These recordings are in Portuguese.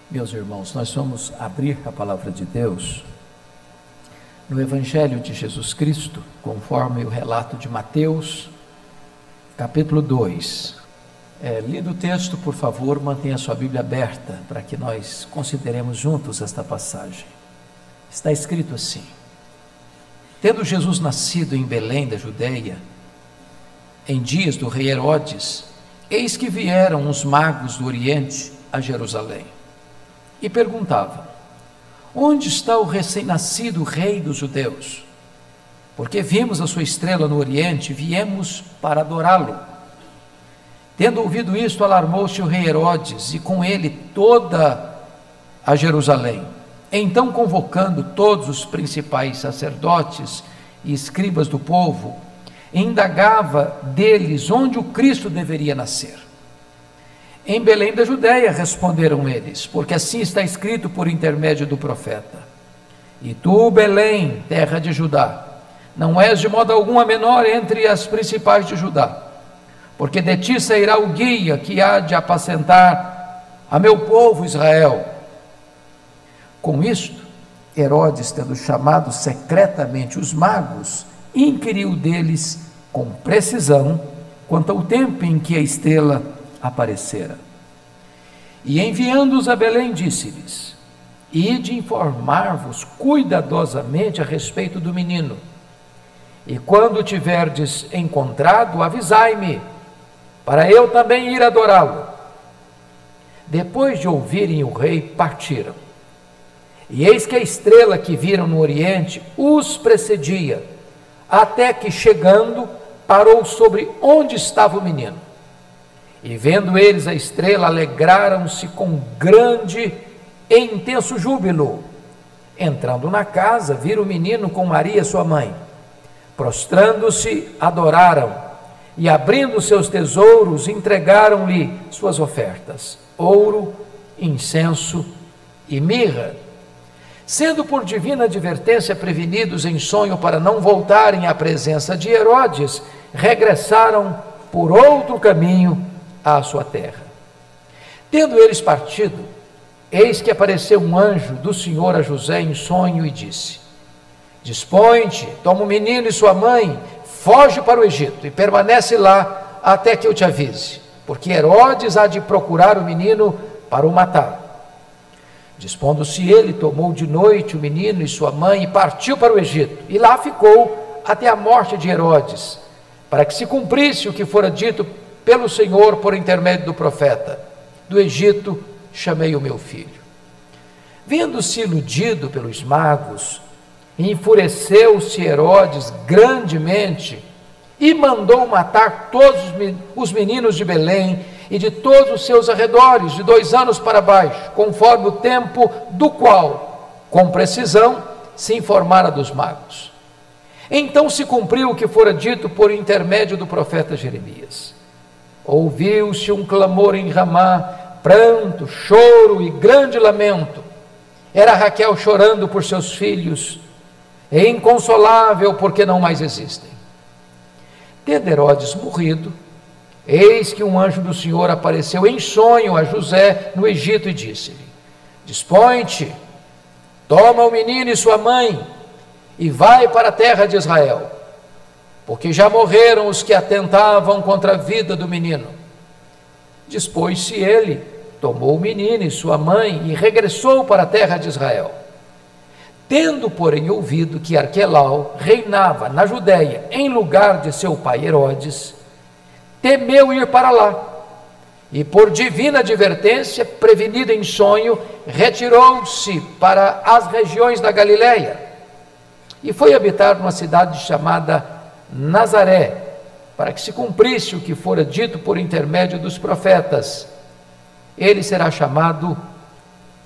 Meus irmãos, nós vamos abrir a palavra de Deus no Evangelho de Jesus Cristo, conforme o relato de Mateus, capítulo 2. Lido o texto, por favor, mantenha sua Bíblia aberta para que nós consideremos juntos esta passagem. Está escrito assim: tendo Jesus nascido em Belém da Judeia, em dias do rei Herodes, eis que vieram uns magos do Oriente a Jerusalém e perguntavam: onde está o recém-nascido rei dos judeus? Porque vimos a sua estrela no Oriente e viemos para adorá-lo. Tendo ouvido isto, alarmou-se o rei Herodes e com ele toda a Jerusalém. Então, convocando todos os principais sacerdotes e escribas do povo, indagava deles onde o Cristo deveria nascer. Em Belém da Judeia, responderam eles, porque assim está escrito por intermédio do profeta: e tu, Belém, terra de Judá, não és de modo algum a menor entre as principais de Judá, porque de ti sairá o guia que há de apacentar a meu povo Israel. Com isto, Herodes, tendo chamado secretamente os magos, inquiriu deles com precisão quanto ao tempo em que a estrela aparecera. E enviando-os a Belém, disse-lhes: ide informar-vos cuidadosamente a respeito do menino, e quando o tiverdes encontrado, avisai-me, para eu também ir adorá-lo. Depois de ouvirem o rei, partiram. E eis que a estrela que viram no Oriente os precedia, até que, chegando, parou sobre onde estava o menino. E vendo eles a estrela, alegraram-se com grande e intenso júbilo. Entrando na casa, viram o menino com Maria, sua mãe. Prostrando-se, adoraram, e abrindo seus tesouros, entregaram-lhe suas ofertas: ouro, incenso e mirra. Sendo por divina advertência prevenidos em sonho para não voltarem à presença de Herodes, regressaram por outro caminho à sua terra. Tendo eles partido, eis que apareceu um anjo do Senhor a José em sonho e disse: dispõe-te, toma o menino e sua mãe, foge para o Egito e permanece lá até que eu te avise, porque Herodes há de procurar o menino para o matar. Dispondo-se ele, tomou de noite o menino e sua mãe e partiu para o Egito, e lá ficou até a morte de Herodes, para que se cumprisse o que fora dito pelo Senhor por intermédio do profeta: do Egito chamei o meu filho. Vendo-se iludido pelos magos, enfureceu-se Herodes grandemente e mandou matar todos os meninos de Belém e de todos os seus arredores, de 2 anos para baixo, conforme o tempo do qual, com precisão, se informara dos magos. Então se cumpriu o que fora dito por intermédio do profeta Jeremias. Ouviu-se um clamor em Ramá, pranto, choro e grande lamento. Era Raquel chorando por seus filhos, e inconsolável porque não mais existem. Tendo Herodes morrido, eis que um anjo do Senhor apareceu em sonho a José no Egito e disse-lhe: dispõe-te, toma o menino e sua mãe e vai para a terra de Israel, porque já morreram os que atentavam contra a vida do menino. Dispôs-se ele, tomou o menino e sua mãe e regressou para a terra de Israel. Tendo, porém, ouvido que Arquelau reinava na Judeia em lugar de seu pai Herodes, temeu ir para lá, e por divina advertência, prevenido em sonho, retirou-se para as regiões da Galileia, e foi habitar numa cidade chamada Nazaré, para que se cumprisse o que fora dito por intermédio dos profetas: ele será chamado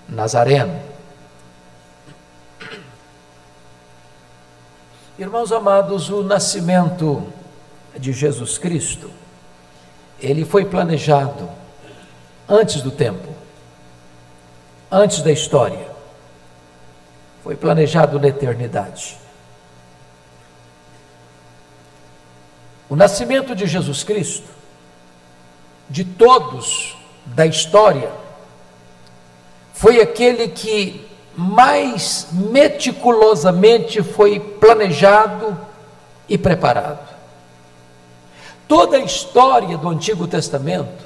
Nazareno. Irmãos amados, o nascimento de Jesus Cristo, ele foi planejado antes do tempo, antes da história, foi planejado na eternidade. O nascimento de Jesus Cristo, de todos da história, foi aquele que mais meticulosamente foi planejado e preparado. Toda a história do Antigo Testamento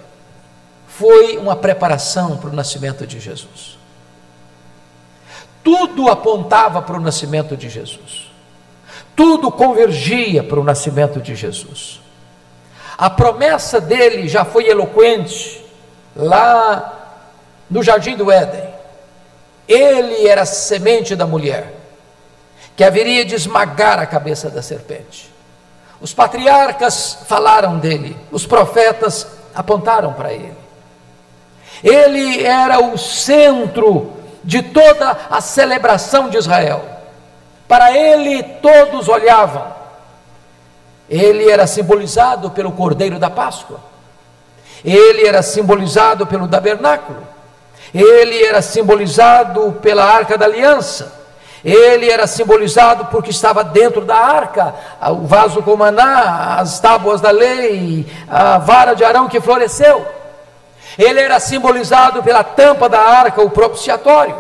foi uma preparação para o nascimento de Jesus. Tudo apontava para o nascimento de Jesus. Tudo convergia para o nascimento de Jesus. A promessa dele já foi eloquente lá no Jardim do Éden. Ele era a semente da mulher, que haveria de esmagar a cabeça da serpente. Os patriarcas falaram dele, os profetas apontaram para ele. Ele era o centro de toda a celebração de Israel. Para ele todos olhavam. Ele era simbolizado pelo Cordeiro da Páscoa. Ele era simbolizado pelo tabernáculo. Ele era simbolizado pela Arca da Aliança. Ele era simbolizado porque estava dentro da arca, o vaso com maná, as tábuas da lei, a vara de Arão que floresceu. Ele era simbolizado pela tampa da arca, o propiciatório.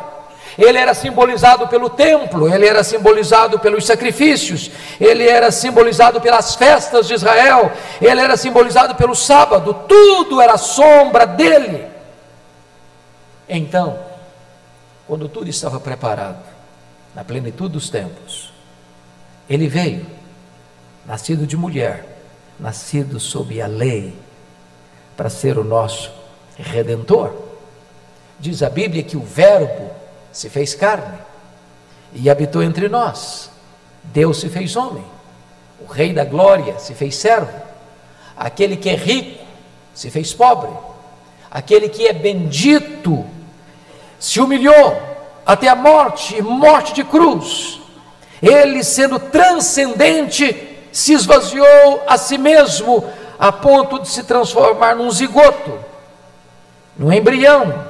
Ele era simbolizado pelo templo, ele era simbolizado pelos sacrifícios, ele era simbolizado pelas festas de Israel, ele era simbolizado pelo sábado, tudo era sombra dele. Então, quando tudo estava preparado, na plenitude dos tempos, ele veio, nascido de mulher, nascido sob a lei, para ser o nosso Redentor. Diz a Bíblia que o Verbo se fez carne e habitou entre nós. Deus se fez homem, o Rei da Glória se fez servo, aquele que é rico se fez pobre, aquele que é bendito se humilhou até a morte, morte de cruz. Ele, sendo transcendente, se esvaziou a si mesmo, a ponto de se transformar num zigoto, num embrião,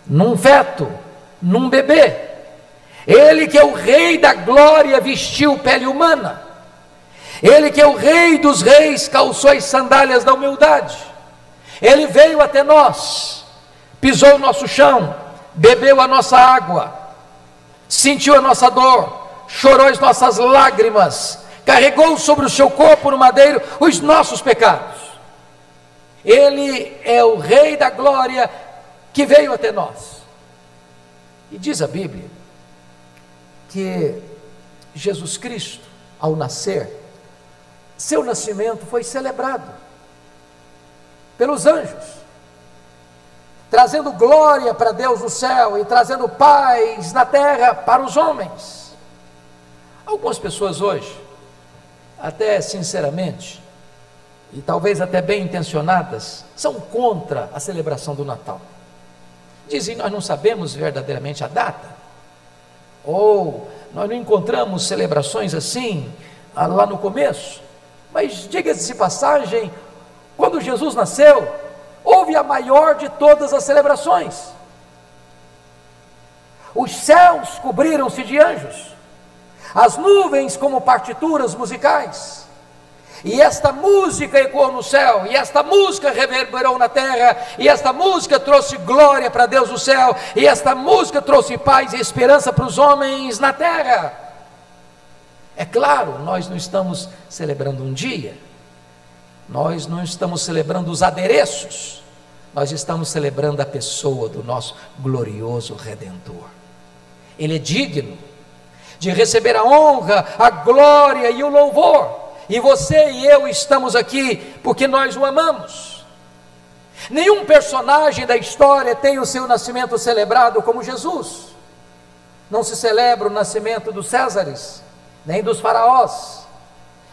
num feto, num bebê. Ele que é o Rei da Glória vestiu pele humana. Ele que é o Rei dos reis calçou as sandálias da humildade. Ele veio até nós, pisou o nosso chão, bebeu a nossa água, sentiu a nossa dor, chorou as nossas lágrimas, carregou sobre o seu corpo no madeiro os nossos pecados. Ele é o Rei da Glória que veio até nós. E diz a Bíblia que Jesus Cristo, ao nascer, seu nascimento foi celebrado pelos anjos, trazendo glória para Deus no céu e trazendo paz na terra para os homens. Algumas pessoas hoje, até sinceramente, e talvez até bem intencionadas, são contra a celebração do Natal. Dizem: nós não sabemos verdadeiramente a data, ou nós não encontramos celebrações assim lá no começo. Mas diga-se de passagem, quando Jesus nasceu, houve a maior de todas as celebrações. Os céus cobriram-se de anjos, as nuvens como partituras musicais, e esta música ecoou no céu, e esta música reverberou na terra, e esta música trouxe glória para Deus no céu, e esta música trouxe paz e esperança para os homens na terra. É claro, nós não estamos celebrando um dia, nós não estamos celebrando os adereços, nós estamos celebrando a pessoa do nosso glorioso Redentor. Ele é digno de receber a honra, a glória e o louvor, e você e eu estamos aqui porque nós o amamos. Nenhum personagem da história tem o seu nascimento celebrado como Jesus. Não se celebra o nascimento dos Césares, nem dos faraós,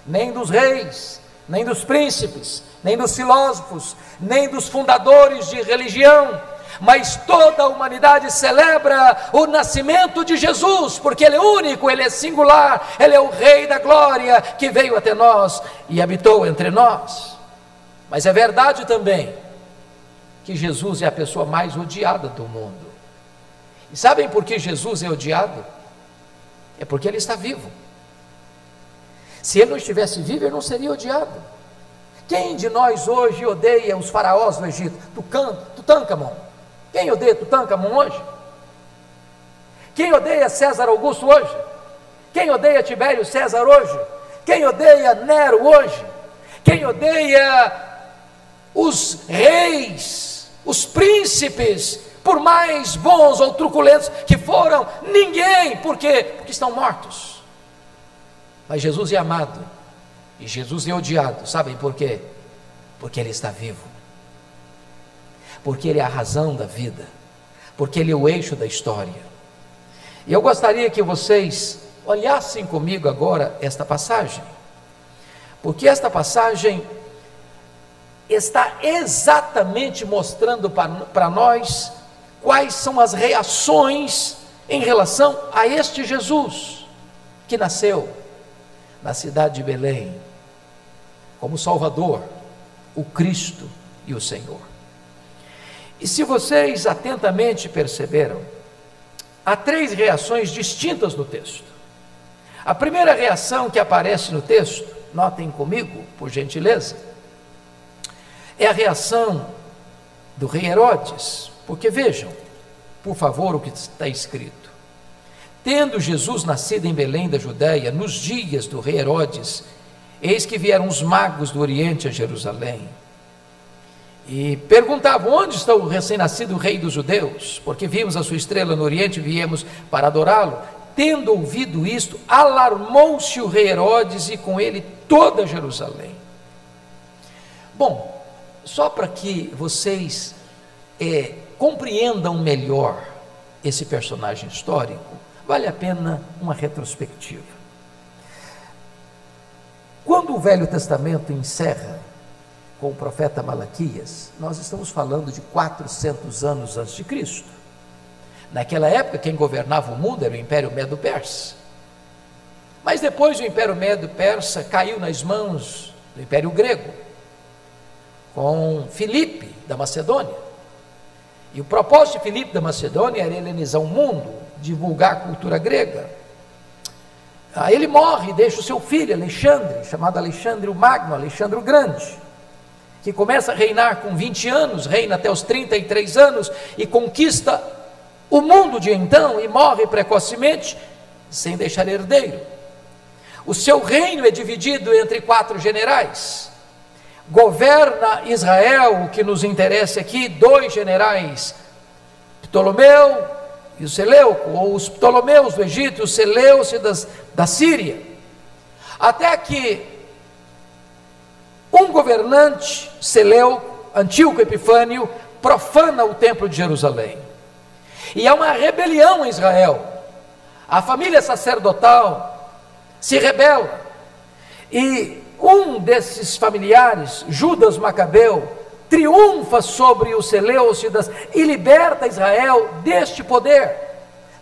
nem dos reis, nem dos príncipes, nem dos filósofos, nem dos fundadores de religião, mas toda a humanidade celebra o nascimento de Jesus, porque Ele é único, Ele é singular, Ele é o Rei da Glória, que veio até nós e habitou entre nós. Mas é verdade também que Jesus é a pessoa mais odiada do mundo. E sabem por que Jesus é odiado? É porque Ele está vivo. Se Ele não estivesse vivo, Ele não seria odiado. Quem de nós hoje odeia os faraós do Egito? Tutancâmon. Quem odeia Tutancâmon hoje? Quem odeia César Augusto hoje? Quem odeia Tibério César hoje? Quem odeia Nero hoje? Quem odeia os reis, os príncipes, por mais bons ou truculentos que foram? Ninguém. Por quê? Porque estão mortos. Mas Jesus é amado e Jesus é odiado. Sabem por quê? Porque Ele está vivo, porque Ele é a razão da vida, porque Ele é o eixo da história. E eu gostaria que vocês olhassem comigo agora esta passagem, porque esta passagem está exatamente mostrando para nós quais são as reações em relação a este Jesus, que nasceu na cidade de Belém, como Salvador, o Cristo e o Senhor. E se vocês atentamente perceberam, há 3 reações distintas no texto. A primeira reação que aparece no texto, notem comigo, por gentileza, é a reação do rei Herodes, porque vejam, por favor, o que está escrito: tendo Jesus nascido em Belém da Judéia, nos dias do rei Herodes, eis que vieram os magos do Oriente a Jerusalém, e perguntavam: onde está o recém-nascido rei dos judeus? Porque vimos a sua estrela no Oriente e viemos para adorá-lo. Tendo ouvido isto, alarmou-se o rei Herodes e com ele toda Jerusalém. Bom, só para que vocês compreendam melhor esse personagem histórico, vale a pena uma retrospectiva. Quando o Velho Testamento encerra com o profeta Malaquias, nós estamos falando de 400 anos antes de Cristo. Naquela época, quem governava o mundo era o Império Medo-Persa. Mas depois o Império Medo-Persa caiu nas mãos do Império Grego, com Filipe da Macedônia. E o propósito de Filipe da Macedônia era helenizar o mundo, divulgar a cultura grega. Aí ele morre e deixa o seu filho Alexandre, chamado Alexandre o Magno, Alexandre o Grande, que começa a reinar com 20 anos, reina até os 33 anos e conquista o mundo de então e morre precocemente, sem deixar herdeiro. O seu reino é dividido entre 4 generais. Governa Israel, o que nos interessa aqui, 2 generais, Ptolomeu e o Seleuco, ou os Ptolomeus do Egito e os Seleucidas da Síria. Até que um governante, Seleuco, Antíoco Epifânio, profana o templo de Jerusalém. E há uma rebelião em Israel. A família sacerdotal se rebela. E um desses familiares, Judas Macabeu, triunfa sobre os Seleucidas e liberta Israel deste poder,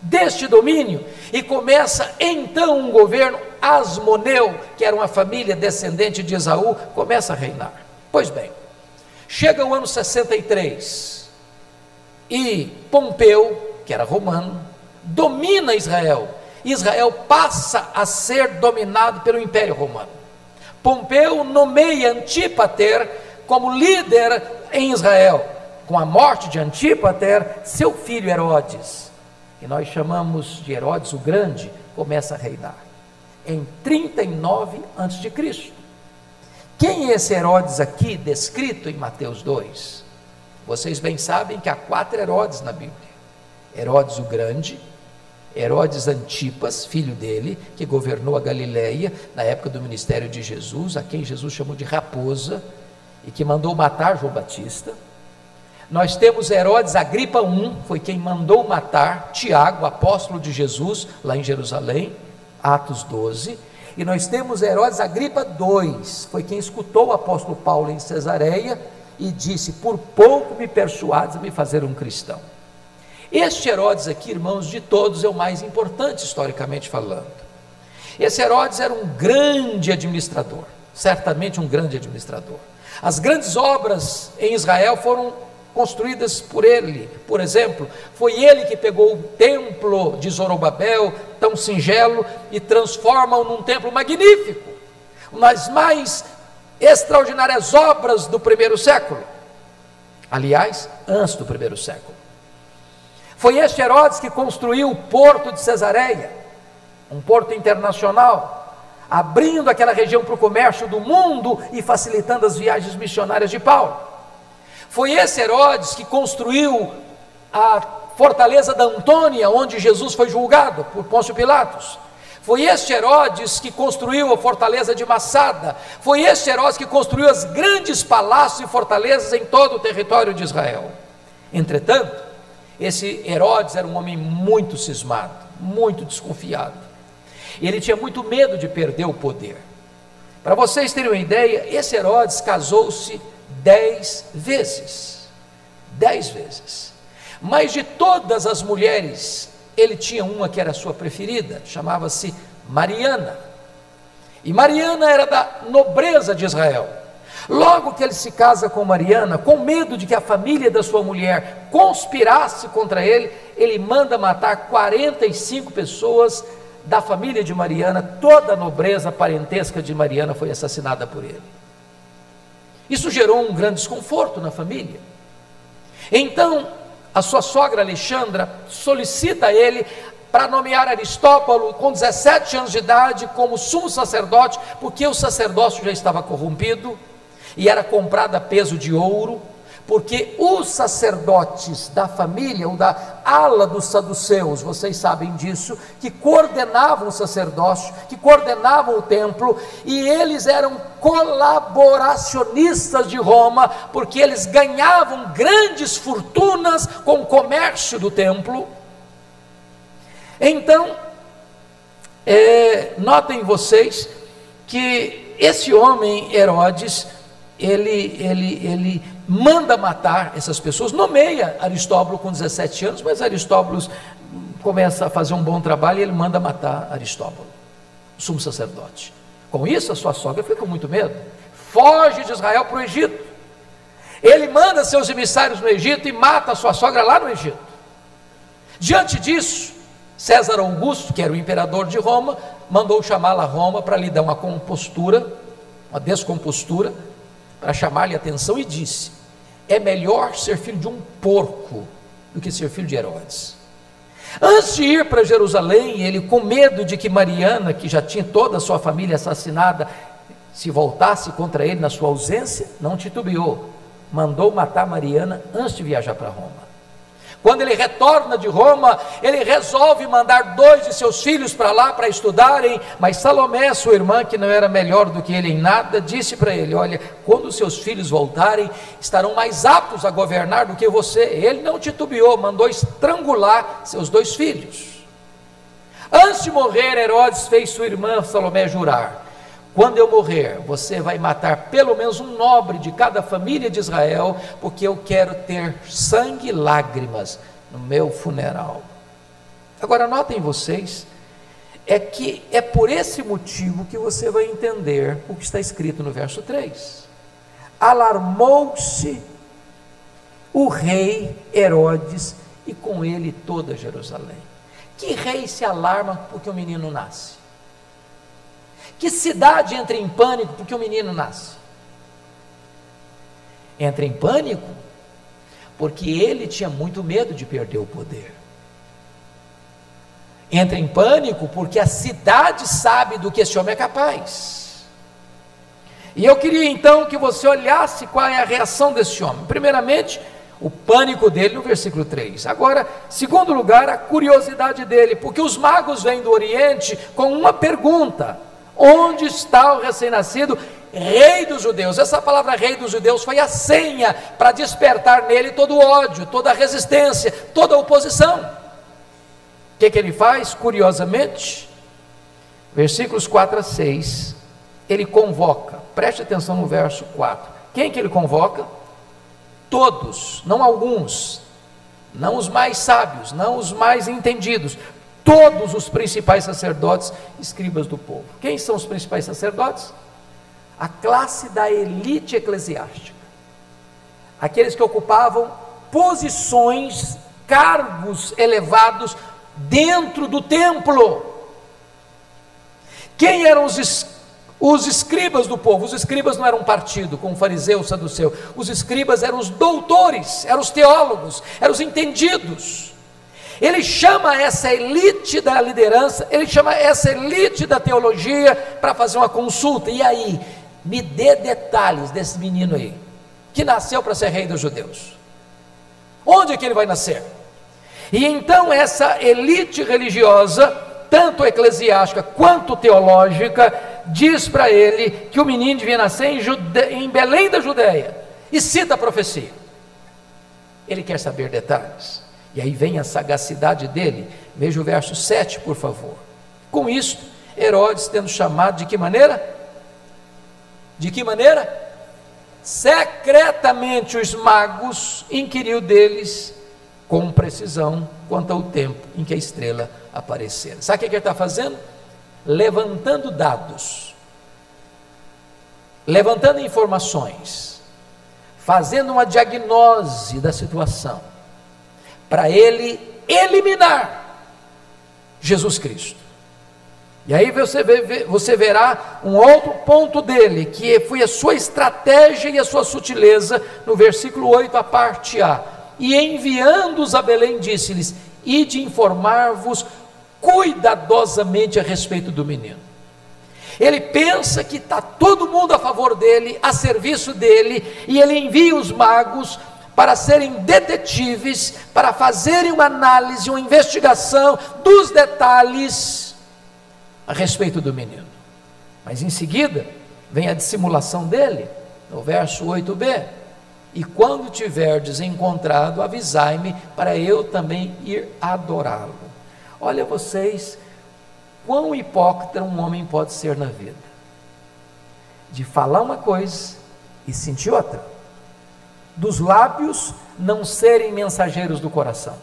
deste domínio, e começa então um governo Asmoneu, que era uma família descendente de Esaú, começa a reinar. Pois bem, chega o ano 63, e Pompeu, que era romano, domina Israel. Israel passa a ser dominado pelo Império Romano. Pompeu nomeia Antípater como líder em Israel. Com a morte de Antípater, seu filho Herodes, que nós chamamos de Herodes o Grande, começa a reinar em 39 a.C. Quem é esse Herodes aqui descrito em Mateus 2? Vocês bem sabem que há 4 Herodes na Bíblia: Herodes o Grande, Herodes Antipas, filho dele, que governou a Galileia na época do ministério de Jesus, a quem Jesus chamou de raposa e que mandou matar João Batista. Nós temos Herodes Agripa I, foi quem mandou matar Tiago, apóstolo de Jesus, lá em Jerusalém, Atos 12. E nós temos Herodes Agripa II, foi quem escutou o apóstolo Paulo em Cesareia e disse: por pouco me persuades a me fazer um cristão. Este Herodes aqui, irmãos, de todos é o mais importante historicamente falando. Esse Herodes era um grande administrador, certamente um grande administrador. As grandes obras em Israel foram construídas por ele. Por exemplo, foi ele que pegou o templo de Zorobabel, tão singelo, e transforma-o num templo magnífico, uma das mais extraordinárias obras do primeiro século, aliás, antes do primeiro século. Foi este Herodes que construiu o porto de Cesareia, um porto internacional, abrindo aquela região para o comércio do mundo e facilitando as viagens missionárias de Paulo. Foi esse Herodes que construiu a fortaleza da Antônia, onde Jesus foi julgado por Pôncio Pilatos. Foi este Herodes que construiu a fortaleza de Massada. Foi este Herodes que construiu os grandes palácios e fortalezas em todo o território de Israel. Entretanto, esse Herodes era um homem muito cismado, muito desconfiado. Ele tinha muito medo de perder o poder. Para vocês terem uma ideia, esse Herodes casou-se 10 vezes. 10 vezes. Mas de todas as mulheres, ele tinha uma que era a sua preferida, chamava-se Mariana. E Mariana era da nobreza de Israel. Logo que ele se casa com Mariana, com medo de que a família da sua mulher conspirasse contra ele, ele manda matar 45 pessoas da família de Mariana. Toda a nobreza parentesca de Mariana foi assassinada por ele. Isso gerou um grande desconforto na família. Então, a sua sogra Alexandra solicita a ele para nomear Aristóbulo com 17 anos de idade como sumo sacerdote, porque o sacerdócio já estava corrompido e era comprado a peso de ouro, porque os sacerdotes da família, ou da ala dos saduceus, vocês sabem disso, que coordenavam o sacerdócio, que coordenavam o templo, e eles eram colaboracionistas de Roma, porque eles ganhavam grandes fortunas com o comércio do templo. Então, notem vocês que esse homem Herodes, ele manda matar essas pessoas, nomeia Aristóbulo com 17 anos, mas Aristóbulo começa a fazer um bom trabalho e ele manda matar Aristóbulo, o sumo sacerdote. Com isso, a sua sogra fica com muito medo, foge de Israel para o Egito. Ele manda seus emissários no Egito e mata a sua sogra lá no Egito. Diante disso, César Augusto, que era o imperador de Roma, mandou chamá-la a Roma para lhe dar uma compostura, uma descompostura, para chamar-lhe a atenção, e disse: é melhor ser filho de um porco do que ser filho de Herodes. Antes de ir para Jerusalém, ele, com medo de que Mariana, que já tinha toda a sua família assassinada, se voltasse contra ele na sua ausência, não titubeou, mandou matar Mariana antes de viajar para Roma. Quando ele retorna de Roma, ele resolve mandar 2 de seus filhos para lá para estudarem, mas Salomé, sua irmã, que não era melhor do que ele em nada, disse para ele: olha, quando os seus filhos voltarem, estarão mais aptos a governar do que você. Ele não titubeou, mandou estrangular seus 2 filhos. Antes de morrer, Herodes fez sua irmã Salomé jurar: quando eu morrer, você vai matar pelo menos um nobre de cada família de Israel, porque eu quero ter sangue e lágrimas no meu funeral. Agora notem vocês, que é por esse motivo que você vai entender o que está escrito no verso 3. Alarmou-se o rei Herodes e com ele toda Jerusalém. Que rei se alarma porque o menino nasce? Que cidade entra em pânico porque o menino nasce? Entra em pânico porque ele tinha muito medo de perder o poder. Entra em pânico porque a cidade sabe do que esse homem é capaz. E eu queria então que você olhasse qual é a reação desse homem. Primeiramente, o pânico dele no versículo 3. Agora, segundo lugar, a curiosidade dele, porque os magos vêm do Oriente com uma pergunta: onde está o recém-nascido rei dos judeus? Essa palavra rei dos judeus foi a senha para despertar nele todo o ódio, toda a resistência, toda a oposição. O que ele faz? Curiosamente, versículos 4 a 6, ele convoca, preste atenção no verso 4, quem que ele convoca? Todos, não alguns, não os mais sábios, não os mais entendidos, todos os principais sacerdotes, escribas do povo. Quem são os principais sacerdotes? A classe da elite eclesiástica, aqueles que ocupavam posições, cargos elevados dentro do templo. Quem eram os escribas do povo? Os escribas não eram um partido, como fariseu, saduceu. Os escribas eram os doutores, eram os teólogos, eram os entendidos. Ele chama essa elite da liderança, ele chama essa elite da teologia para fazer uma consulta. E aí, me dê detalhes desse menino aí, que nasceu para ser rei dos judeus. Onde é que ele vai nascer? E então essa elite religiosa, tanto eclesiástica quanto teológica, diz para ele que o menino devia nascer em Belém da Judéia, e cita a profecia. Ele quer saber detalhes, e aí vem a sagacidade dele. Veja o verso 7, por favor. Com isto, Herodes, tendo chamado de que maneira? De que maneira? Secretamente os magos, inquiriu deles com precisão quanto ao tempo em que a estrela aparecera. Sabe o que ele está fazendo? Levantando dados, levantando informações, fazendo uma diagnose da situação, para ele eliminar Jesus Cristo. E aí você verá um outro ponto dele, que foi a sua estratégia e a sua sutileza, no versículo 8, a parte A. E enviando-os a Belém, disse-lhes: ide informar-vos cuidadosamente a respeito do menino. Ele pensa que está todo mundo a favor dele, a serviço dele, e ele envia os magos para serem detetives, para fazerem uma análise, uma investigação dos detalhes a respeito do menino. Mas em seguida vem a dissimulação dele, no verso 8b: e quando tiverdes encontrado, avisai-me, para eu também ir adorá-lo. Olha vocês, quão hipócrita um homem pode ser na vida, de falar uma coisa e sentir outra, dos lábios não serem mensageiros do coração.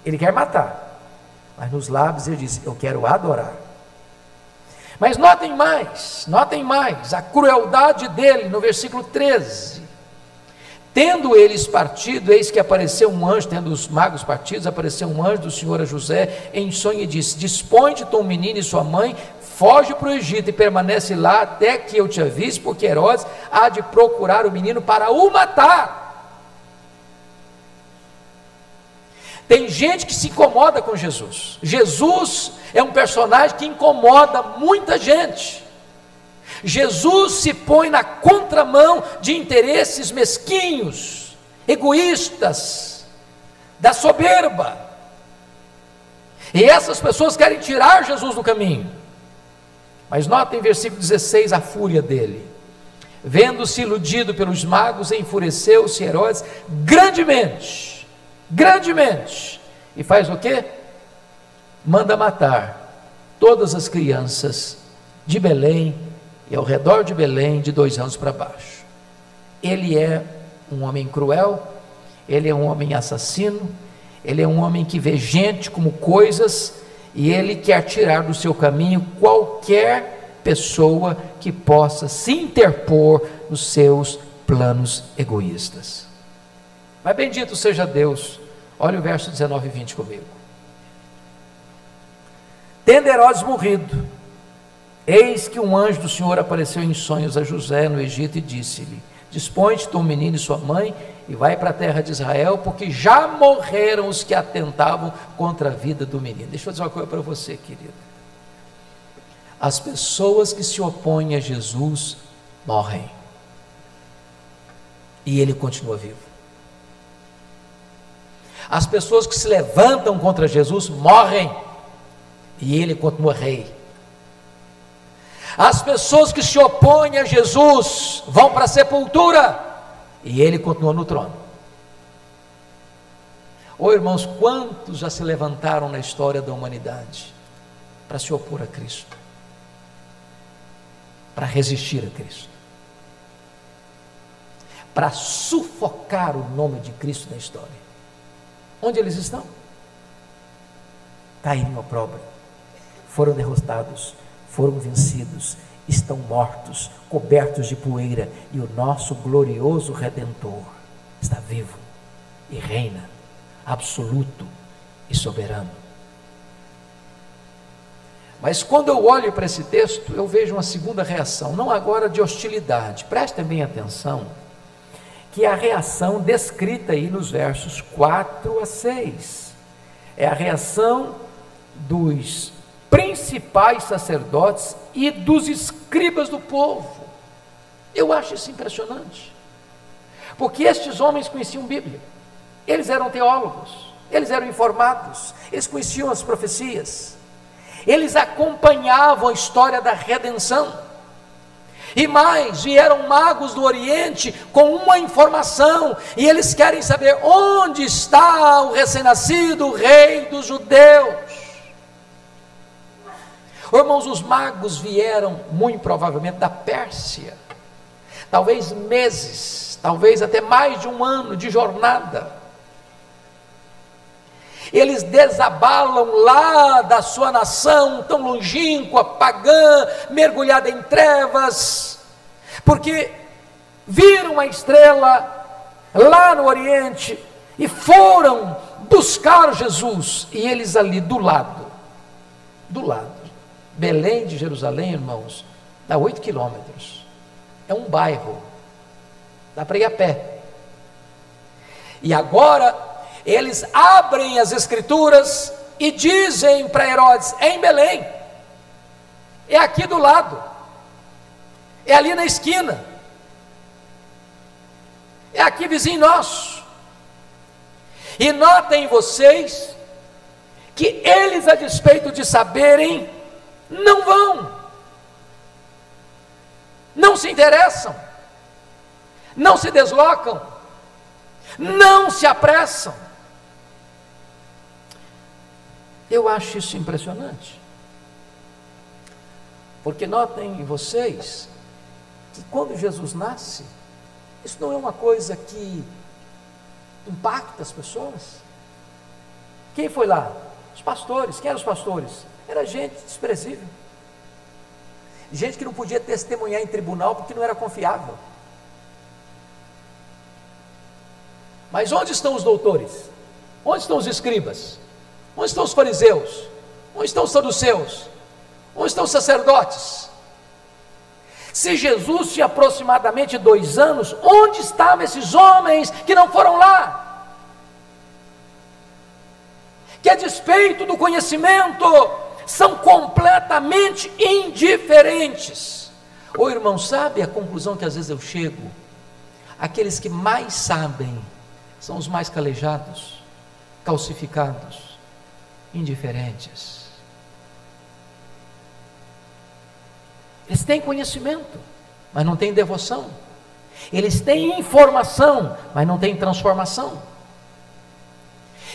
Ele quer matar, mas nos lábios ele diz: eu quero adorar. Mas notem mais a crueldade dele no versículo 13. Tendo eles partido, eis que apareceu um anjo, tendo os magos partidos, apareceu um anjo do Senhor a José em sonho e disse: dispõe-te teu menino e sua mãe, foge para o Egito e permanece lá até que eu te avise, porque Herodes há de procurar o menino para o matar. Tem gente que se incomoda com Jesus. Jesus é um personagem que incomoda muita gente. Jesus se põe na contramão de interesses mesquinhos, egoístas, da soberba. E essas pessoas querem tirar Jesus do caminho. Mas notem versículo 16, a fúria dele. Vendo-se iludido pelos magos, enfureceu-se Herodes grandemente, e faz o quê? Manda matar todas as crianças de Belém e ao redor de Belém de 2 anos para baixo. Ele é um homem cruel, ele é um homem assassino, ele é um homem que vê gente como coisas, e ele quer tirar do seu caminho qualquer pessoa que possa se interpor nos seus planos egoístas. Mas bendito seja Deus. Olha o verso 19 e 20 comigo. Tendo Herodes morrido, eis que um anjo do Senhor apareceu em sonhos a José no Egito e disse-lhe: dispõe-te teu menino e sua mãe e vai para a terra de Israel, porque já morreram os que atentavam contra a vida do menino. Deixa eu dizer uma coisa para você, querido. As pessoas que se opõem a Jesus morrem, e ele continua vivo. As pessoas que se levantam contra Jesus morrem, e ele continua rei. As pessoas que se opõem a Jesus vão para a sepultura, e ele continua no trono. Ô irmãos, quantos já se levantaram na história da humanidade para se opor a Cristo, para resistir a Cristo, para sufocar o nome de Cristo na história? Onde eles estão? Caíram em opróbrio, foram derrotados, foram vencidos, estão mortos, cobertos de poeira, e o nosso glorioso Redentor está vivo e reina, absoluto e soberano. Mas quando eu olho para esse texto, eu vejo uma segunda reação, não agora de hostilidade. Prestem bem atenção, que é a reação descrita aí nos versos 4 a 6. é a reação dos principais sacerdotes e dos escribas do povo. Eu acho isso impressionante, porque estes homens conheciam Bíblia, eles eram teólogos, eles eram informados, eles conheciam as profecias, eles acompanhavam a história da redenção, e mais, vieram magos do Oriente com uma informação, e eles querem saber onde está o recém-nascido, o rei dos judeus. Irmãos, os magos vieram muito provavelmente da Pérsia, talvez meses, talvez até mais de um ano de jornada. Eles desabalam lá da sua nação tão longínqua, pagã, mergulhada em trevas, porque viram a estrela lá no Oriente e foram buscar Jesus, e eles ali do lado, Belém de Jerusalém, irmãos, dá 8 quilômetros, é um bairro, dá para ir a pé. E agora eles abrem as escrituras e dizem para Herodes: é em Belém, é aqui do lado, é ali na esquina, é aqui vizinho nosso. E notem vocês que eles, a despeito de saberem, não vão, não se interessam, não se deslocam, não se apressam. Eu acho isso impressionante, porque notem vocês que quando Jesus nasce, isso não é uma coisa que impacta as pessoas. Quem foi lá? Os pastores. Quem eram os pastores? Era gente desprezível, gente que não podia testemunhar em tribunal porque não era confiável. Mas onde estão os doutores? Onde estão os escribas? Onde estão os fariseus? Onde estão os saduceus? Onde estão os sacerdotes? Se Jesus tinha aproximadamente 2 anos, onde estavam esses homens que não foram lá? Que a despeito do conhecimento, são completamente indiferentes. Ô irmão, sabe a conclusão que às vezes eu chego? Aqueles que mais sabem são os mais calejados, calcificados, indiferentes. Eles têm conhecimento, mas não têm devoção. Eles têm informação, mas não têm transformação.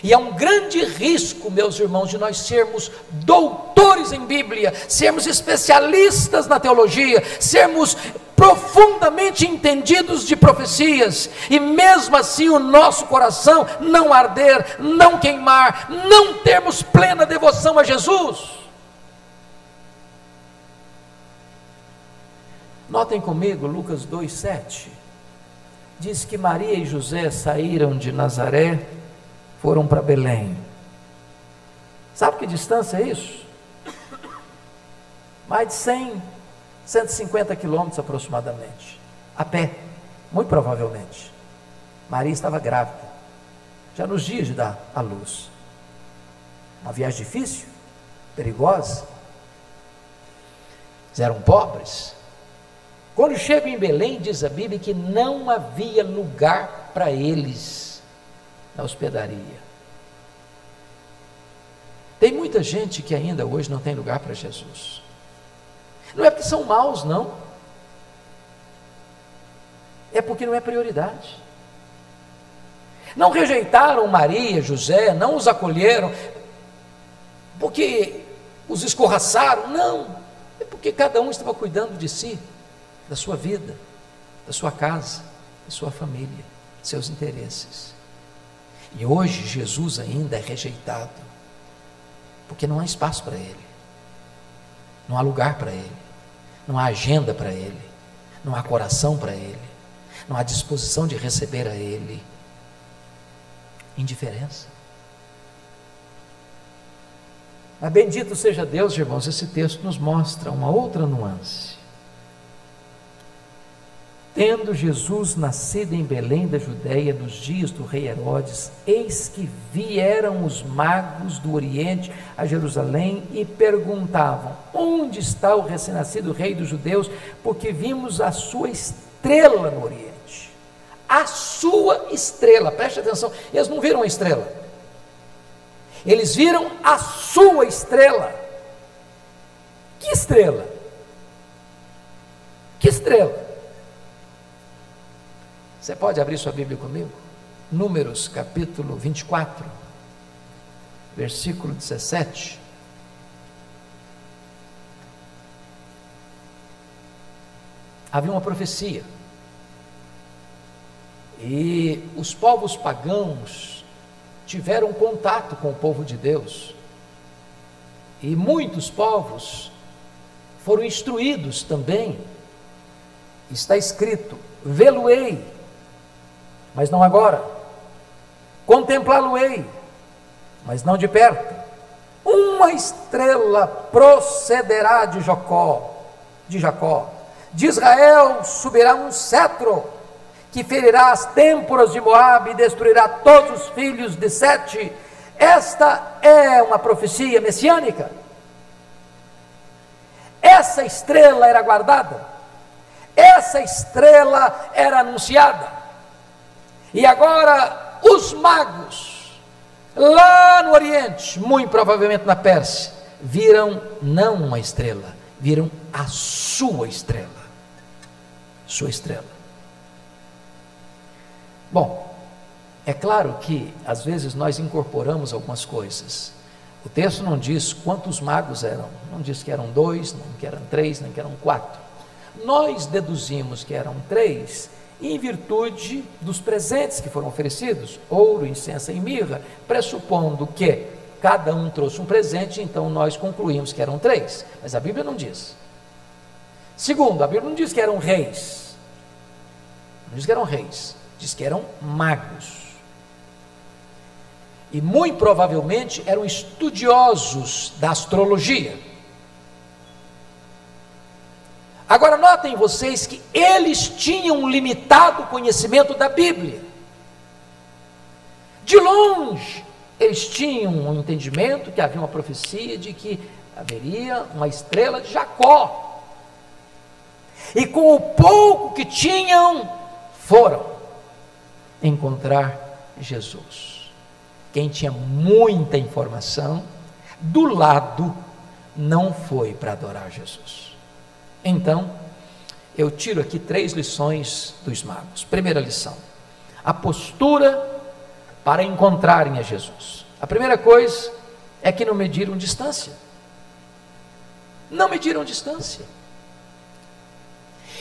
E é um grande risco, meus irmãos, de nós sermos doutores em Bíblia, sermos especialistas na teologia, sermos profundamente entendidos de profecias, e mesmo assim o nosso coração não arder, não queimar, não termos plena devoção a Jesus. Notem comigo Lucas 2,7, diz que Maria e José saíram de Nazaré, foram para Belém. Sabe que distância é isso? Mais de 150 quilômetros aproximadamente, a pé, muito provavelmente. Maria estava grávida, já nos dias de dar à luz. Uma viagem difícil, perigosa. Eles eram pobres. Quando chegam em Belém, diz a Bíblia que não havia lugar para eles na hospedaria. Tem muita gente que ainda hoje não tem lugar para Jesus. Não é porque são maus, não. É porque não é prioridade. Não rejeitaram Maria, José, não os acolheram porque os escorraçaram, não. É porque cada um estava cuidando de si, da sua vida, da sua casa, da sua família, seus interesses. E hoje Jesus ainda é rejeitado, porque não há espaço para Ele, não há lugar para Ele, não há agenda para Ele, não há coração para Ele, não há disposição de receber a Ele. Indiferença. Mas bendito seja Deus, irmãos, esse texto nos mostra uma outra nuance. Tendo Jesus nascido em Belém da Judéia, nos dias do rei Herodes, eis que vieram os magos do Oriente a Jerusalém e perguntavam: onde está o recém-nascido rei dos judeus? Porque vimos a sua estrela no Oriente. A sua estrela, preste atenção, eles não viram a estrela, eles viram a sua estrela. Que estrela? Que estrela? Você pode abrir sua Bíblia comigo? Números capítulo 24, versículo 17. Havia uma profecia, e os povos pagãos tiveram contato com o povo de Deus, e muitos povos foram instruídos também. Está escrito: vê-lo-ei, mas não agora, contemplá-lo-ei, mas não de perto. Uma estrela procederá de Jacó, de Israel subirá um cetro, que ferirá as têmporas de Moabe e destruirá todos os filhos de Sete. Esta é uma profecia messiânica. Essa estrela era guardada, essa estrela era anunciada. E agora os magos, lá no Oriente, muito provavelmente na Pérsia, viram não uma estrela, viram a sua estrela. Sua estrela. Bom, é claro que às vezes nós incorporamos algumas coisas. O texto não diz quantos magos eram, não diz que eram 2, não que eram 3, nem que eram 4. Nós deduzimos que eram 3, em virtude dos presentes que foram oferecidos, ouro, incenso e mirra, pressupondo que cada um trouxe um presente, então nós concluímos que eram 3, mas a Bíblia não diz. Segundo, a Bíblia não diz que eram reis, não diz que eram reis, diz que eram magos, e muito provavelmente eram estudiosos da astrologia. Agora notem vocês que eles tinham um limitado conhecimento da Bíblia. De longe, eles tinham um entendimento que havia uma profecia de que haveria uma estrela de Jacó. E com o pouco que tinham, foram encontrar Jesus. Quem tinha muita informação, do lado, não foi para adorar Jesus. Então, eu tiro aqui 3 lições dos magos. Primeira lição: a postura para encontrarem a Jesus. A primeira coisa é que não mediram distância. Não mediram distância.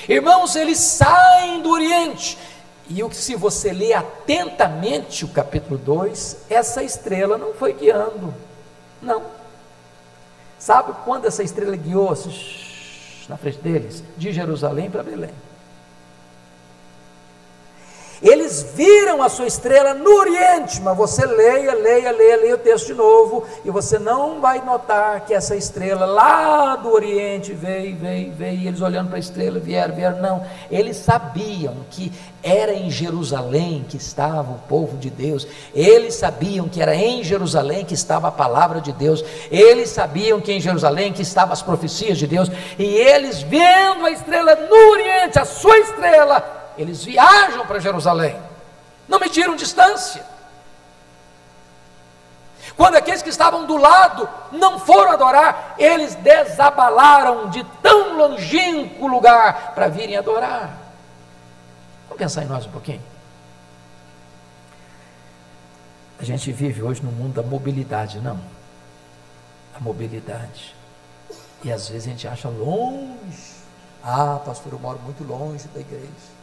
Irmãos, eles saem do Oriente, e se você ler atentamente o capítulo 2, essa estrela não foi guiando, não. Sabe quando essa estrela guiou na frente deles? De Jerusalém para Belém. Eles viram a sua estrela no Oriente, mas você leia o texto de novo, e você não vai notar que essa estrela lá do Oriente veio, e eles olhando para a estrela, vieram, não. Eles sabiam que era em Jerusalém que estava o povo de Deus, eles sabiam que era em Jerusalém que estava a palavra de Deus, eles sabiam que em Jerusalém que estavam as profecias de Deus, e eles vendo a estrela no Oriente, a sua estrela, eles viajam para Jerusalém, não mediram distância. Quando aqueles que estavam do lado não foram adorar, eles desabalaram de tão longínquo lugar para virem adorar. Vamos pensar em nós um pouquinho. A gente vive hoje no mundo da mobilidade, não? A mobilidade. E às vezes a gente acha longe. Ah, pastor, eu moro muito longe da igreja.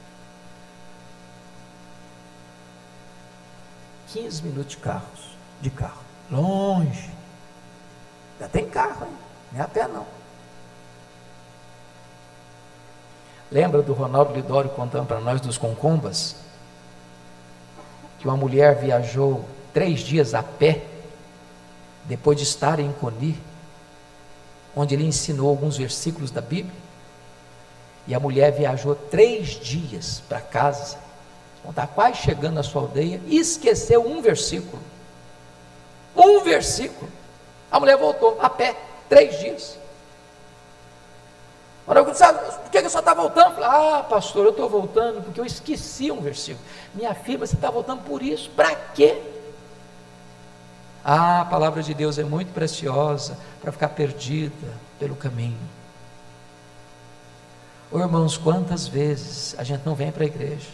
15 minutos de carro, longe. Já tem carro, hein? Não é a pé não. Lembra do Ronaldo Lidório contando para nós dos Concombas? Que uma mulher viajou 3 dias a pé, depois de estar em Coni, onde ele ensinou alguns versículos da Bíblia, E a mulher viajou 3 dias para casa, quando está quase chegando na sua aldeia, e esqueceu um versículo. Um versículo. A mulher voltou a pé, 3 dias. Sabe, por que você está voltando? Ah, pastor, eu estou voltando porque eu esqueci um versículo. Minha filha, você está voltando por isso? Para quê? Ah, a palavra de Deus é muito preciosa para ficar perdida pelo caminho. Ô, irmãos, quantas vezes a gente não vem para a igreja?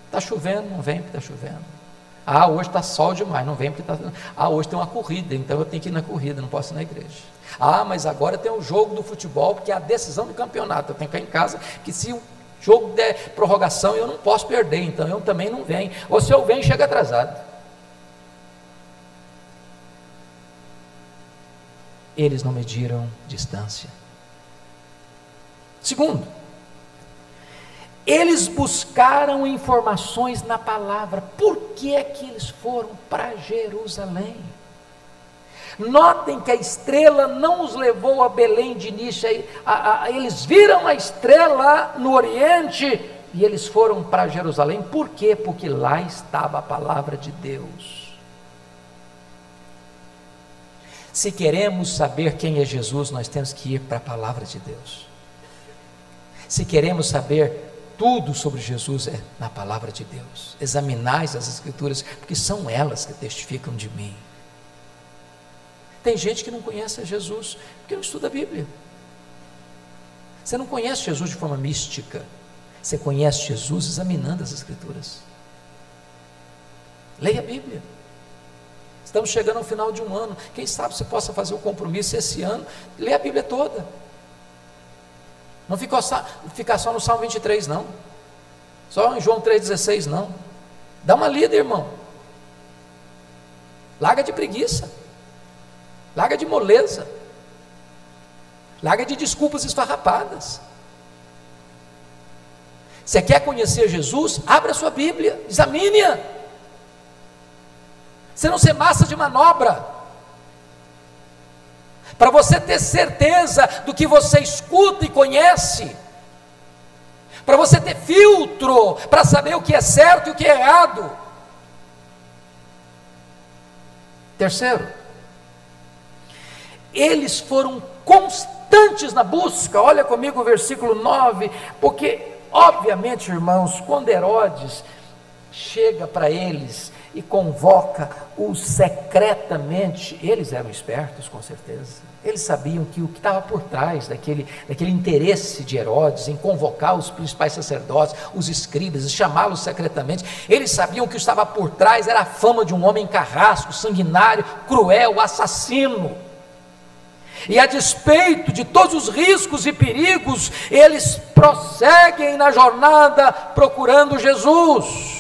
Está chovendo, não vem porque está chovendo. Ah, hoje está sol demais, não vem porque está... Ah, hoje tem uma corrida, então eu tenho que ir na corrida, não posso ir na igreja. Ah, mas agora tem um jogo do futebol, porque é a decisão do campeonato, eu tenho que ficar em casa, que se o jogo der prorrogação, eu não posso perder, então eu também não venho. Ou se eu venho, chega atrasado. Eles não mediram distância. Segundo, eles buscaram informações na palavra. Por que é que eles foram para Jerusalém? Notem que a estrela não os levou a Belém de início. Eles viram a estrela no Oriente e eles foram para Jerusalém. Por quê? Porque lá estava a palavra de Deus. Se queremos saber quem é Jesus, nós temos que ir para a palavra de Deus. Se queremos saber tudo sobre Jesus, é na palavra de Deus. Examinais as Escrituras, porque são elas que testificam de mim. Tem gente que não conhece a Jesus porque não estuda a Bíblia. Você não conhece Jesus de forma mística, você conhece Jesus examinando as Escrituras. Leia a Bíblia. Estamos chegando ao final de um ano, quem sabe você possa fazer o compromisso esse ano, ler a Bíblia toda. Não ficar só no Salmo 23 não, só em João 3,16 não. Dá uma lida, irmão. Larga de preguiça, larga de moleza, larga de desculpas esfarrapadas. Você quer conhecer Jesus? Abra a sua Bíblia, examine-a. Você não ser massa de manobra. Para você ter certeza do que você escuta e conhece, para você ter filtro, para saber o que é certo e o que é errado. Terceiro, eles foram constantes na busca. Olha comigo o versículo 9, porque obviamente, irmãos, quando Herodes chega para eles e convoca-os secretamente, eles eram espertos, com certeza. Eles sabiam que o que estava por trás daquele interesse de Herodes em convocar os principais sacerdotes, os escribas, e chamá-los secretamente, eles sabiam que o que estava por trás era a fama de um homem carrasco, sanguinário, cruel, assassino. E a despeito de todos os riscos e perigos, eles prosseguem na jornada procurando Jesus.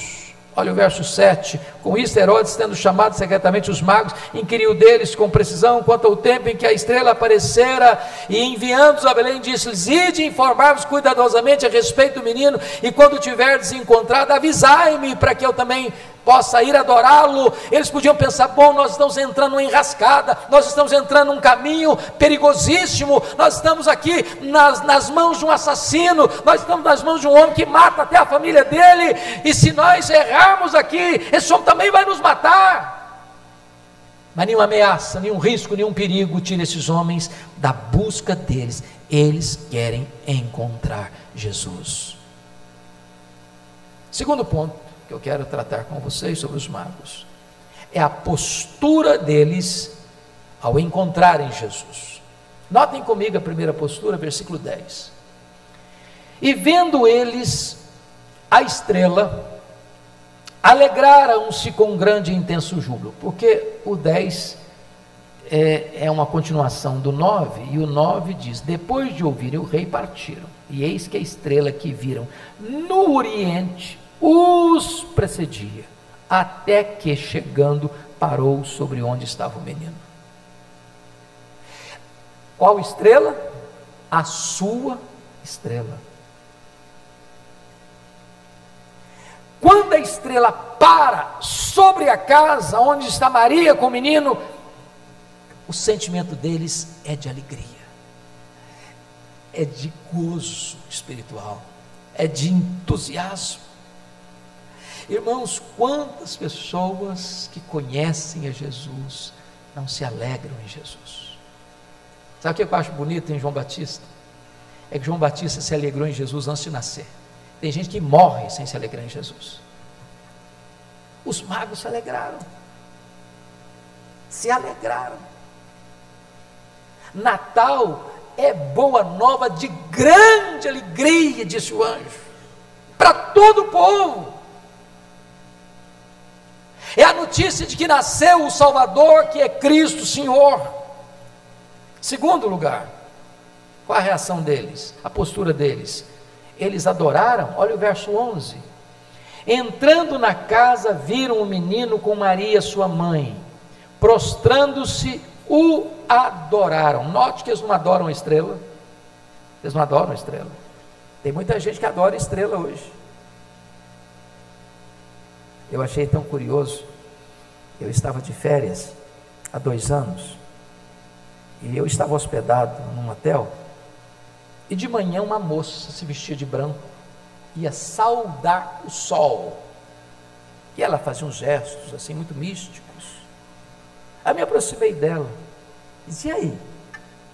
Olha o verso 7, com isso Herodes, tendo chamado secretamente os magos, inquiriu deles com precisão quanto ao tempo em que a estrela aparecera, e enviando-os a Belém, disse-lhes: ide informar-vos cuidadosamente a respeito do menino, e quando tiverdes encontrado, avisai-me, para que eu também possa ir adorá-lo. Eles podiam pensar: bom, nós estamos entrando numa enrascada, nós estamos entrando num caminho perigosíssimo, nós estamos aqui nas mãos de um assassino, nós estamos nas mãos de um homem que mata até a família dele, e se nós errarmos aqui, esse homem também vai nos matar. Mas nenhuma ameaça, nenhum risco, nenhum perigo tira esses homens da busca deles. Eles querem encontrar Jesus. Segundo ponto que eu quero tratar com vocês sobre os magos é a postura deles ao encontrarem Jesus. Notem comigo a primeira postura, versículo 10. E vendo eles a estrela, alegraram-se com grande e intenso júbilo, porque o 10 é uma continuação do 9, e o 9 diz: depois de ouvirem o rei, partiram, e eis que a estrela que viram no oriente os precedia, até que, chegando, parou sobre onde estava o menino. Qual estrela? A sua estrela. Quando a estrela para sobre a casa onde está Maria com o menino, o sentimento deles é de alegria. é de gozo espiritual, é de entusiasmo. Irmãos, quantas pessoas que conhecem a Jesus não se alegram em Jesus? Sabe o que eu acho bonito em João Batista? É que João Batista se alegrou em Jesus antes de nascer. Tem gente que morre sem se alegrar em Jesus. Os magos se alegraram. Se alegraram. Natal é boa nova de grande alegria, disse o anjo, para todo o povo. É a notícia de que nasceu o Salvador, que é Cristo Senhor. Segundo lugar, qual a reação deles? A postura deles? Eles adoraram, olha o verso 11. Entrando na casa, viram o menino com Maria, sua mãe. Prostrando-se, o adoraram. Note que eles não adoram a estrela. Eles não adoram a estrela. Tem muita gente que adora a estrela hoje. Eu achei tão curioso. Eu estava de férias há 2 anos. E eu estava hospedado num hotel. E de manhã uma moça se vestia de branco, ia saudar o sol. E ela fazia uns gestos assim muito místicos. Aí me aproximei dela. Disse: e aí? O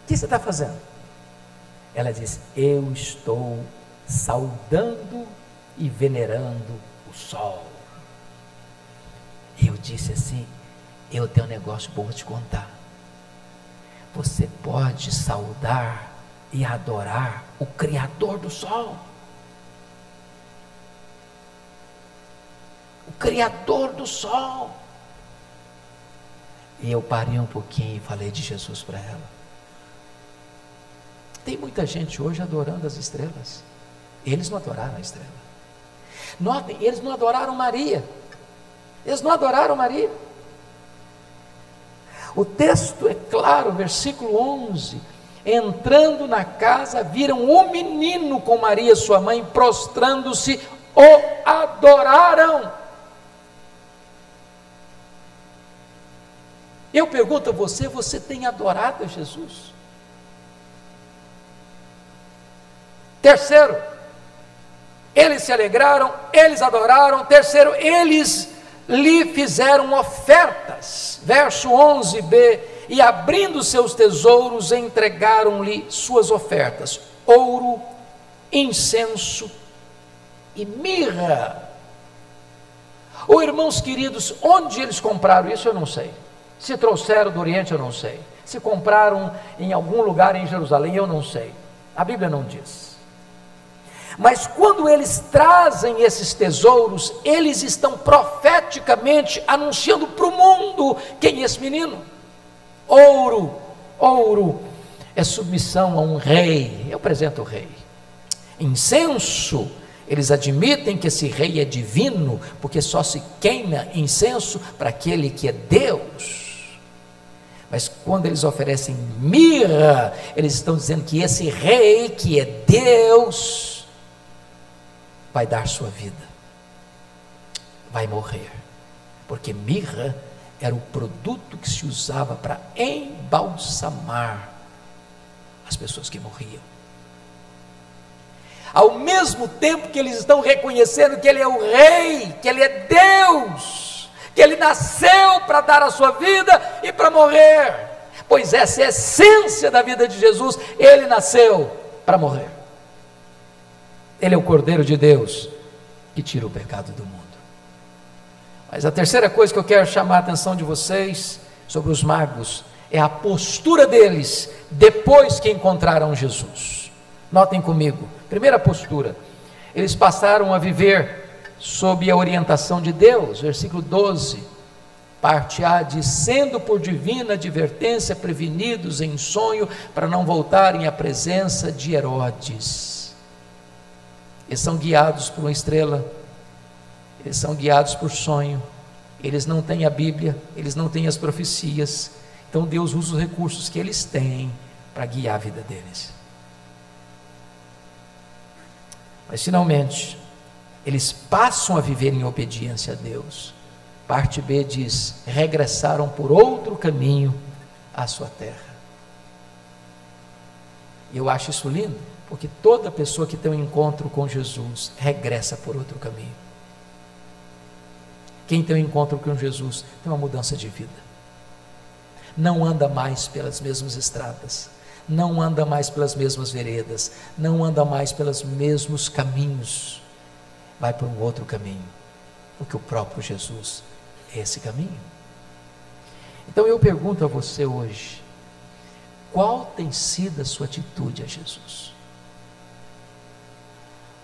que você está fazendo? Ela disse: eu estou saudando e venerando o sol. E eu disse assim: eu tenho um negócio bom a te contar. Você pode saudar e adorar o Criador do sol. O Criador do sol. E eu parei um pouquinho e falei de Jesus para ela. Tem muita gente hoje adorando as estrelas. Eles não adoraram a estrela. Notem, eles não adoraram Maria. Eles não adoraram Maria. O texto é claro, versículo 11. Entrando na casa, viram o menino com Maria, sua mãe, prostrando-se, o adoraram. Eu pergunto a você: você tem adorado a Jesus? Terceiro, eles se alegraram, eles adoraram. Terceiro, eles lhe fizeram ofertas. Verso 11b: e abrindo seus tesouros, entregaram-lhe suas ofertas: ouro, incenso e mirra. Oh, irmãos queridos, onde eles compraram isso eu não sei. Se trouxeram do Oriente eu não sei. Se compraram em algum lugar em Jerusalém eu não sei. A Bíblia não diz. Mas quando eles trazem esses tesouros, eles estão profeticamente anunciando para o mundo quem é esse menino. Ouro é submissão a um rei, é o presente do rei. Incenso, eles admitem que esse rei é divino, porque só se queima incenso para aquele que é Deus. Mas quando eles oferecem mirra, eles estão dizendo que esse rei, que é Deus, vai dar sua vida, vai morrer, porque mirra era o produto que se usava para embalsamar as pessoas que morriam. Ao mesmo tempo que eles estão reconhecendo que Ele é o Rei, que Ele é Deus, que Ele nasceu para dar a sua vida e para morrer, pois essa é a essência da vida de Jesus. Ele nasceu para morrer. Ele é o Cordeiro de Deus que tira o pecado do mundo. Mas a terceira coisa que eu quero chamar a atenção de vocês sobre os magos é a postura deles depois que encontraram Jesus. Notem comigo, primeira postura: eles passaram a viver sob a orientação de Deus. Versículo 12, parte A diz: sendo por divina advertência prevenidos em sonho para não voltarem à presença de Herodes. Eles são guiados por uma estrela, eles são guiados por sonho, eles não têm a Bíblia, eles não têm as profecias, então Deus usa os recursos que eles têm para guiar a vida deles. Mas finalmente, eles passam a viver em obediência a Deus. Parte B diz: regressaram por outro caminho à sua terra. E eu acho isso lindo. Porque toda pessoa que tem um encontro com Jesus regressa por outro caminho. Quem tem um encontro com Jesus tem uma mudança de vida. Não anda mais pelas mesmas estradas, não anda mais pelas mesmas veredas, não anda mais pelos mesmos caminhos, vai por um outro caminho, porque o próprio Jesus é esse caminho. Então eu pergunto a você hoje, qual tem sido a sua atitude a Jesus?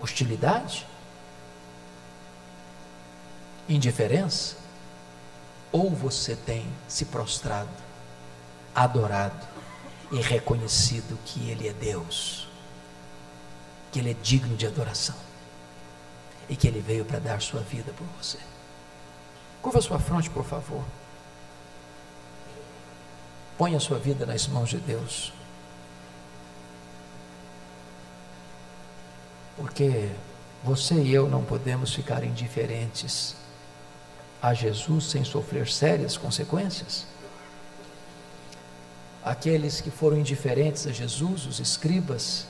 Hostilidade? Indiferença? Ou você tem se prostrado, adorado e reconhecido que Ele é Deus, que Ele é digno de adoração e que Ele veio para dar sua vida por você? Curva sua fronte, por favor. Ponha a sua vida nas mãos de Deus. Porque você e eu não podemos ficar indiferentes a Jesus sem sofrer sérias consequências. Aqueles que foram indiferentes a Jesus, os escribas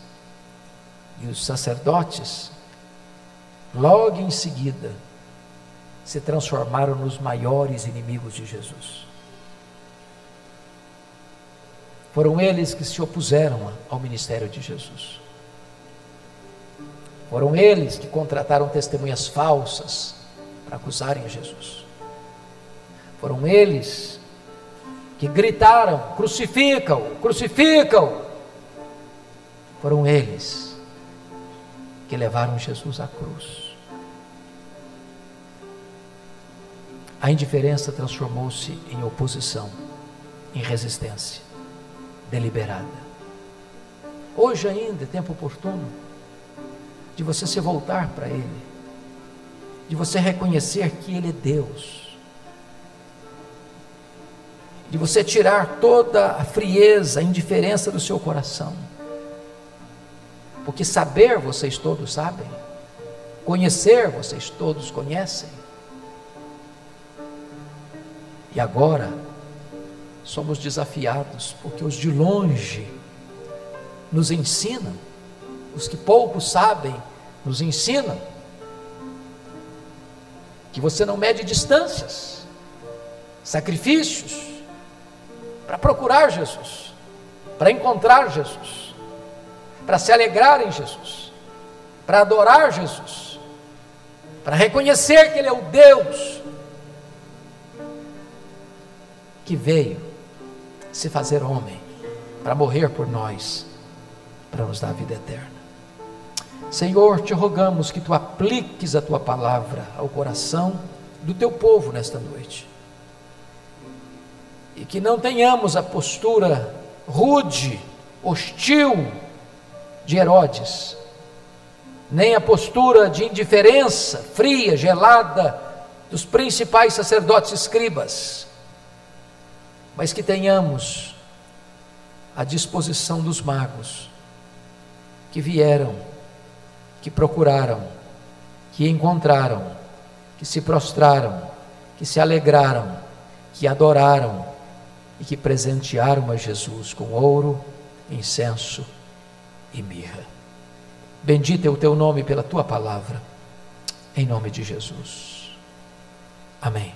e os sacerdotes, logo em seguida se transformaram nos maiores inimigos de Jesus. Foram eles que se opuseram ao ministério de Jesus. Foram eles que contrataram testemunhas falsas para acusarem a Jesus. Foram eles que gritaram: crucificam, crucificam. Foram eles que levaram Jesus à cruz. A indiferença transformou-se em oposição, em resistência deliberada. Hoje ainda é tempo oportuno de você se voltar para Ele, de você reconhecer que Ele é Deus, de você tirar toda a frieza, a indiferença do seu coração, porque saber vocês todos sabem, conhecer vocês todos conhecem, e agora somos desafiados, porque os de longe nos ensinam, os que pouco sabem nos ensinam, que você não mede distâncias, sacrifícios, para procurar Jesus, para encontrar Jesus, para se alegrar em Jesus, para adorar Jesus, para reconhecer que Ele é o Deus que veio se fazer homem, para morrer por nós, para nos dar a vida eterna. Senhor, te rogamos que Tu apliques a Tua palavra ao coração do Teu povo nesta noite, e que não tenhamos a postura rude, hostil de Herodes, nem a postura de indiferença fria, gelada dos principais sacerdotes e escribas, mas que tenhamos a disposição dos magos, que vieram, que procuraram, que encontraram, que se prostraram, que se alegraram, que adoraram e que presentearam a Jesus com ouro, incenso e mirra. Bendito é o Teu nome pela Tua palavra, em nome de Jesus. Amém.